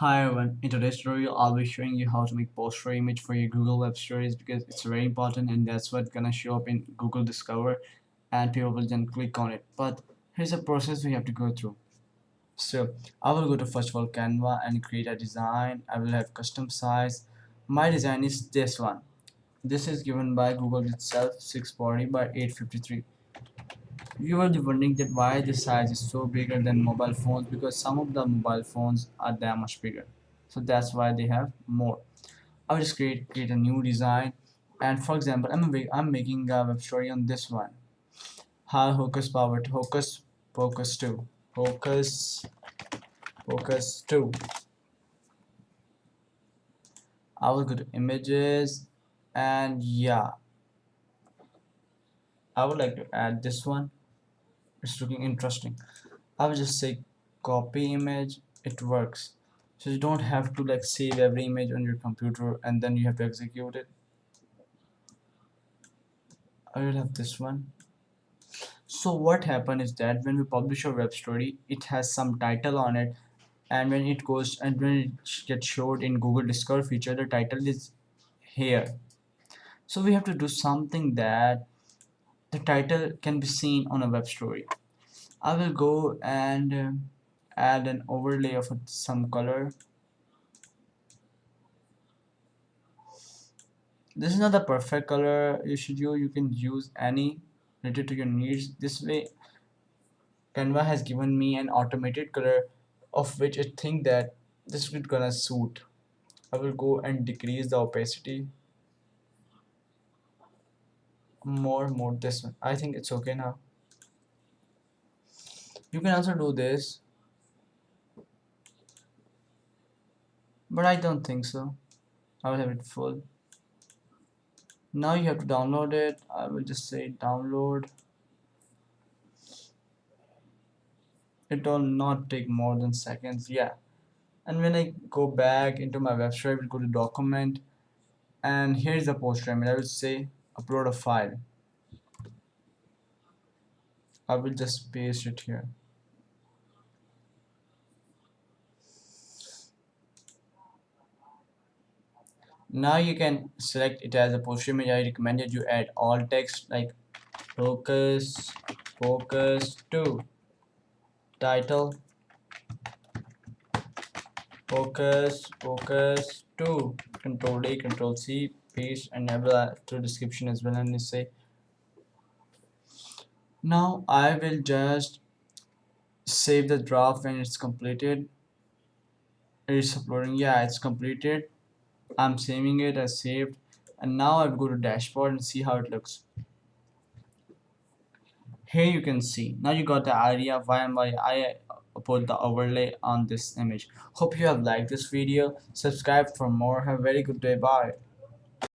Hi everyone, in today's tutorial I'll be showing you how to make poster image for your Google Web Stories because it's very important and that's what's gonna show up in Google Discover and people will then click on it. But here's a process we have to go through. So I will go to first of all Canva and create a design. I will have custom size. My design is this one. This is given by Google itself 640 by 853. You will be wondering that why this size is so bigger than mobile phones because some of the mobile phones are that much bigger. So that's why they have more. I'll just create a new design, and for example, I'm making a web story on this one. How Hocus Power Hocus Pocus 2. Hocus Pocus 2. I will go to images, and yeah, I would like to add this one. It's looking interesting. I will just say copy image. It works. So you don't have to like save every image on your computer and then you have to execute it. I will have this one. So what happened is that when we publish our web story, it has some title on it, and when it gets showed in Google Discover feature, the title is here. So we have to do something that the title can be seen on a web story. I will go and add an overlay of some color. This is not the perfect color you should use. You can use any related to your needs. This way Canva has given me an automated color of which it think that this is gonna suit. I will go and decrease the opacity more this one. I think it's okay now. You can also do this, but I don't think so. I will have it full. Now you have to download it. I will just say download. It will not take more than seconds. Yeah. And when I go back into my website, I will go to document and here's the poster image. I will say upload a file. I will just paste it here. Now you can select it as a poster image. I recommended you add all text like focus focus to title focus to control A control C paste and enable to description as well, and you say now I will just save the draft when it's completed. It's uploading. Yeah, it's completed. I'm saving it as saved, and now I'll go to dashboard and see how it looks. Here you can see, now you got the idea of why I put the overlay on this image. Hope you have liked this video. Subscribe for more. Have a very good day. Bye.